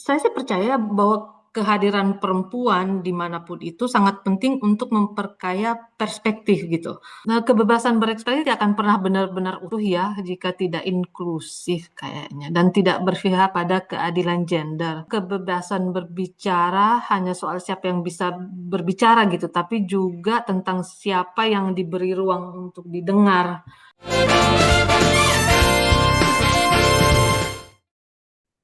Saya sih percaya bahwa kehadiran perempuan dimanapun itu sangat penting untuk memperkaya perspektif gitu. Nah, kebebasan berekspresi tidak akan pernah benar-benar utuh ya jika tidak inklusif kayaknya dan tidak berpihak pada keadilan gender. Kebebasan berbicara hanya soal siapa yang bisa berbicara gitu, tapi juga tentang siapa yang diberi ruang untuk didengar.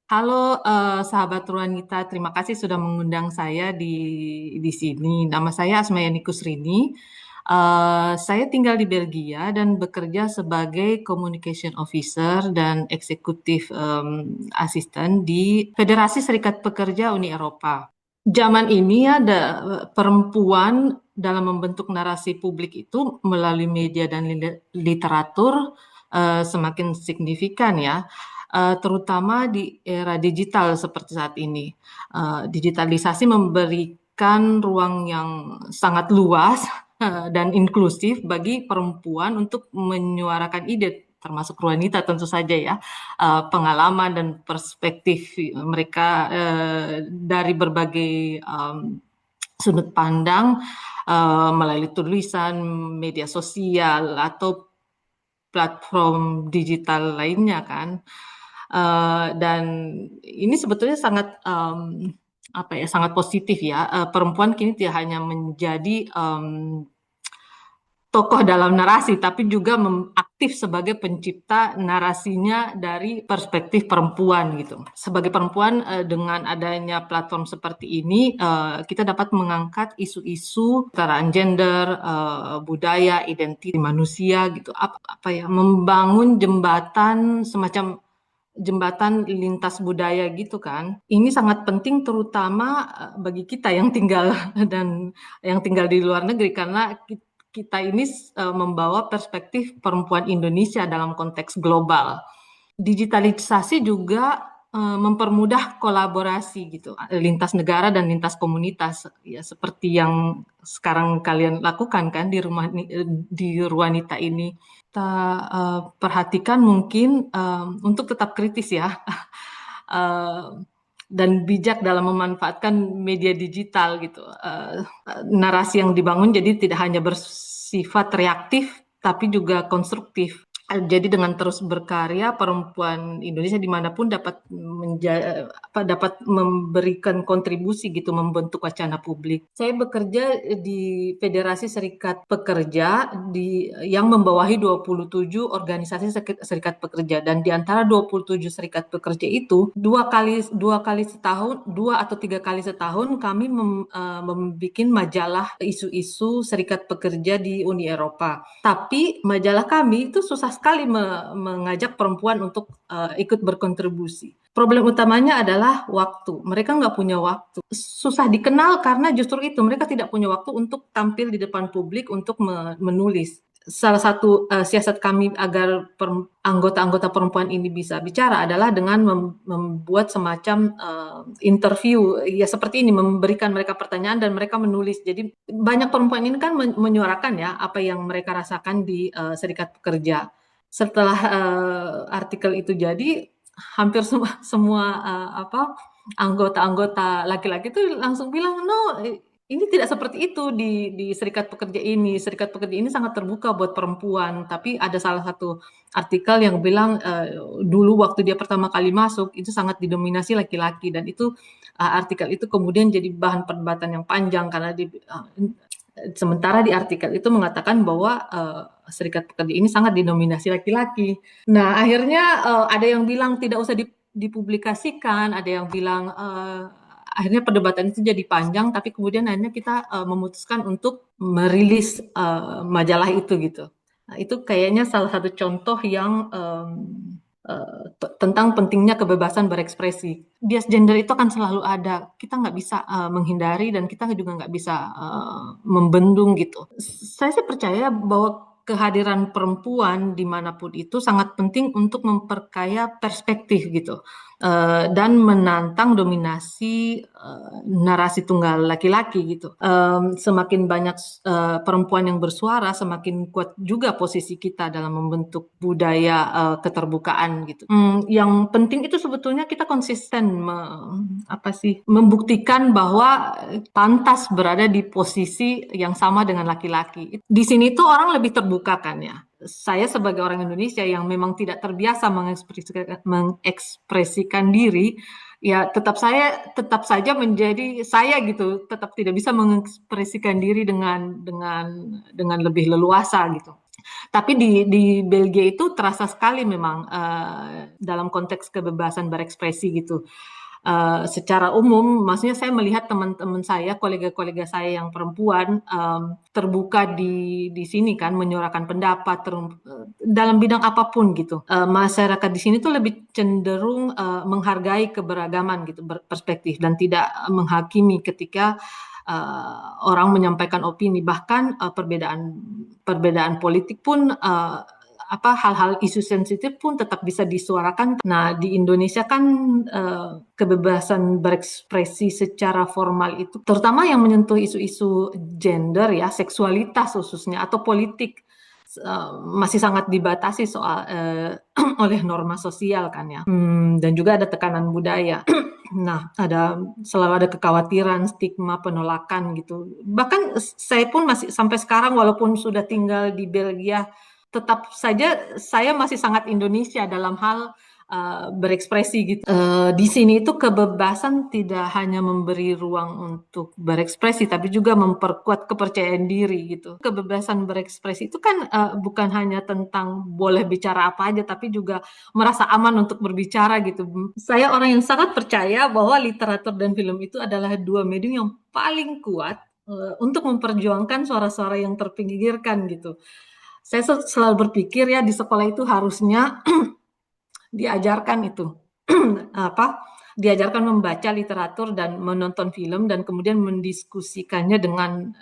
Halo, sahabat Ruanita, terima kasih sudah mengundang saya di sini. Nama saya Asmayani Kusrini. Saya tinggal di Belgia dan bekerja sebagai Communication Officer dan Eksekutif Assistant di Federasi Serikat Pekerja Uni Eropa. Zaman ini ada perempuan dalam membentuk narasi publik itu melalui media dan literatur semakin signifikan ya. Terutama di era digital seperti saat ini. Digitalisasi memberikan ruang yang sangat luas dan inklusif bagi perempuan untuk menyuarakan ide, termasuk wanita tentu saja ya, pengalaman dan perspektif mereka dari berbagai sudut pandang melalui tulisan, media sosial, atau platform digital lainnya kan. Dan ini sebetulnya sangat apa ya, sangat positif ya. Perempuan kini tidak hanya menjadi tokoh dalam narasi, tapi juga aktif sebagai pencipta narasinya dari perspektif perempuan gitu. Sebagai perempuan dengan adanya platform seperti ini, kita dapat mengangkat isu-isu kesetaraan gender, budaya, identitas manusia gitu. Apa ya, membangun jembatan semacam jembatan lintas budaya gitu kan. Ini sangat penting terutama bagi kita yang tinggal dan yang tinggal di luar negeri karena kita ini membawa perspektif perempuan Indonesia dalam konteks global. Digitalisasi juga mempermudah kolaborasi gitu lintas negara dan lintas komunitas ya seperti yang sekarang kalian lakukan kan di Ruanita ini. Kita perhatikan mungkin untuk tetap kritis ya dan bijak dalam memanfaatkan media digital gitu. Narasi yang dibangun jadi tidak hanya bersifat reaktif tapi juga konstruktif. Jadi dengan terus berkarya, perempuan Indonesia dimanapun dapat memberikan kontribusi gitu, membentuk wacana publik. Saya bekerja di Federasi Serikat Pekerja yang membawahi 27 organisasi serikat pekerja dan di antara 27 serikat pekerja itu dua kali setahun, 2 atau 3 kali setahun kami membuat majalah isu-isu serikat pekerja di Uni Eropa. Tapi majalah kami itu susah sekali mengajak perempuan untuk ikut berkontribusi. Problem utamanya adalah waktu. Mereka nggak punya waktu. Susah dikenal karena justru itu mereka tidak punya waktu untuk tampil di depan publik untuk menulis. Salah satu siasat kami agar anggota-anggota perempuan ini bisa bicara adalah dengan membuat semacam interview ya seperti ini, memberikan mereka pertanyaan dan mereka menulis. Jadi banyak perempuan ini kan menyuarakan ya apa yang mereka rasakan di serikat pekerja. Setelah artikel itu jadi hampir semua anggota-anggota laki-laki itu langsung bilang no, ini tidak seperti itu di serikat pekerja ini. Serikat pekerja ini sangat terbuka buat perempuan. Tapi ada salah satu artikel yang bilang dulu waktu dia pertama kali masuk itu sangat didominasi laki-laki dan itu artikel itu kemudian jadi bahan perdebatan yang panjang karena sementara di artikel itu mengatakan bahwa serikat pekerja ini sangat didominasi laki-laki. Nah akhirnya ada yang bilang tidak usah dipublikasikan, ada yang bilang akhirnya perdebatan itu jadi panjang, tapi kemudian akhirnya kita memutuskan untuk merilis majalah itu gitu. Nah, itu kayaknya salah satu contoh yang tentang pentingnya kebebasan berekspresi. Bias gender itu akan selalu ada. Kita nggak bisa menghindari dan kita juga nggak bisa membendung gitu. Saya sih percaya bahwa kehadiran perempuan dimanapun itu sangat penting untuk memperkaya perspektif gitu, dan menantang dominasi narasi tunggal laki-laki gitu. Semakin banyak perempuan yang bersuara, semakin kuat juga posisi kita dalam membentuk budaya keterbukaan gitu. Yang penting itu sebetulnya kita konsisten membuktikan bahwa pantas berada di posisi yang sama dengan laki-laki. Di sini tuh orang lebih terbuka kan ya. Saya sebagai orang Indonesia yang memang tidak terbiasa mengekspresikan diri, ya tetap saja menjadi saya gitu, tetap tidak bisa mengekspresikan diri dengan lebih leluasa gitu. Tapi di Belgia itu terasa sekali memang dalam konteks kebebasan berekspresi gitu. Secara umum, maksudnya saya melihat teman-teman saya, kolega-kolega saya yang perempuan terbuka di sini kan, menyuarakan pendapat dalam bidang apapun gitu. Masyarakat di sini tuh lebih cenderung menghargai keberagaman gitu, perspektif dan tidak menghakimi ketika orang menyampaikan opini. Bahkan perbedaan politik pun hal-hal isu sensitif pun tetap bisa disuarakan. Nah, di Indonesia kan kebebasan berekspresi secara formal itu, terutama yang menyentuh isu-isu gender ya, seksualitas khususnya atau politik, masih sangat dibatasi oleh norma sosial kan ya. Dan juga ada tekanan budaya. Nah, selalu ada kekhawatiran, stigma, penolakan gitu. Bahkan saya pun masih sampai sekarang walaupun sudah tinggal di Belgia, tetap saja saya masih sangat Indonesia dalam hal berekspresi gitu. Di sini itu kebebasan tidak hanya memberi ruang untuk berekspresi, tapi juga memperkuat kepercayaan diri gitu. Kebebasan berekspresi itu kan bukan hanya tentang boleh bicara apa aja, tapi juga merasa aman untuk berbicara gitu. Saya orang yang sangat percaya bahwa literatur dan film itu adalah dua medium yang paling kuat untuk memperjuangkan suara-suara yang terpinggirkan gitu. Saya selalu berpikir ya di sekolah itu harusnya diajarkan itu diajarkan membaca literatur dan menonton film dan kemudian mendiskusikannya dengan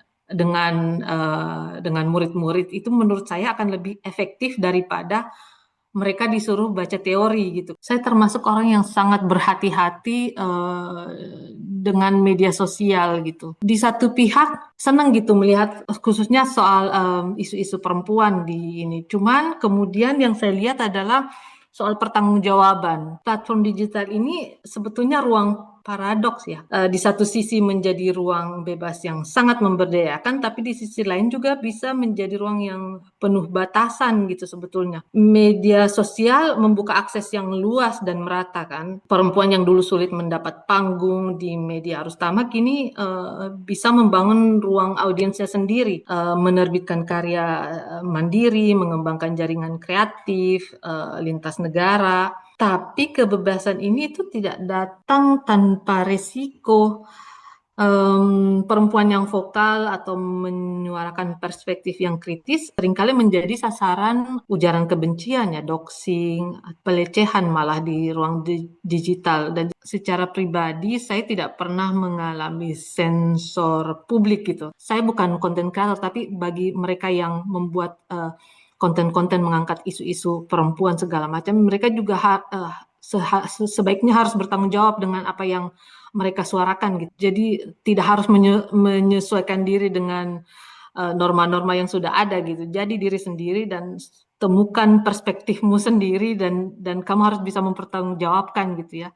murid-murid. Itu menurut saya akan lebih efektif daripada mereka disuruh baca teori gitu. Saya termasuk orang yang sangat berhati-hati dengan media sosial gitu. Di satu pihak senang gitu melihat khususnya soal isu-isu perempuan di ini. Cuman kemudian yang saya lihat adalah soal pertanggungjawaban. Platform digital ini sebetulnya ruang paradoks ya. Di satu sisi menjadi ruang bebas yang sangat memberdayakan, tapi di sisi lain juga bisa menjadi ruang yang penuh batasan gitu sebetulnya. Media sosial membuka akses yang luas dan merata kan. Perempuan yang dulu sulit mendapat panggung di media arus utama kini bisa membangun ruang audiensnya sendiri, menerbitkan karya mandiri, mengembangkan jaringan kreatif, lintas negara. Tapi kebebasan ini itu tidak datang tanpa resiko. Perempuan yang vokal atau menyuarakan perspektif yang kritis seringkali menjadi sasaran ujaran kebencian ya, doxing, pelecehan malah di ruang digital. Dan secara pribadi saya tidak pernah mengalami sensor publik gitu. Saya bukan konten kreator, tapi bagi mereka yang membuat konten-konten mengangkat isu-isu perempuan segala macam, mereka juga sebaiknya harus bertanggung jawab dengan apa yang mereka suarakan gitu. Jadi tidak harus menyesuaikan diri dengan norma-norma yang sudah ada gitu. Jadi diri sendiri dan temukan perspektifmu sendiri dan kamu harus bisa mempertanggungjawabkan gitu ya.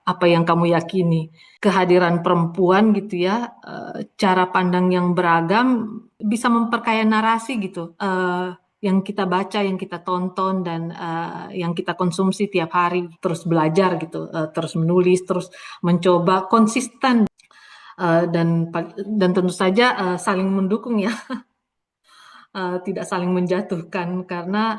Apa yang kamu yakini. Kehadiran perempuan gitu ya, cara pandang yang beragam bisa memperkaya narasi gitu. Yang kita baca, yang kita tonton, dan yang kita konsumsi tiap hari, terus belajar gitu, terus menulis, terus mencoba konsisten, dan tentu saja saling mendukung ya, tidak saling menjatuhkan karena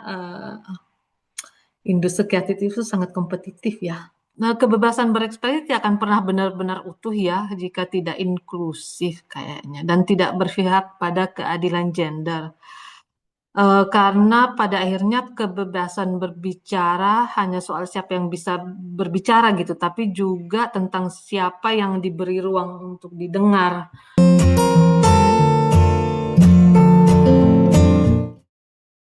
industri kreatif itu sangat kompetitif ya. Nah, kebebasan berekspresi tidak akan pernah benar-benar utuh ya jika tidak inklusif kayaknya dan tidak berpihak pada keadilan gender. Karena pada akhirnya kebebasan berbicara hanya soal siapa yang bisa berbicara gitu, tapi juga tentang siapa yang diberi ruang untuk didengar.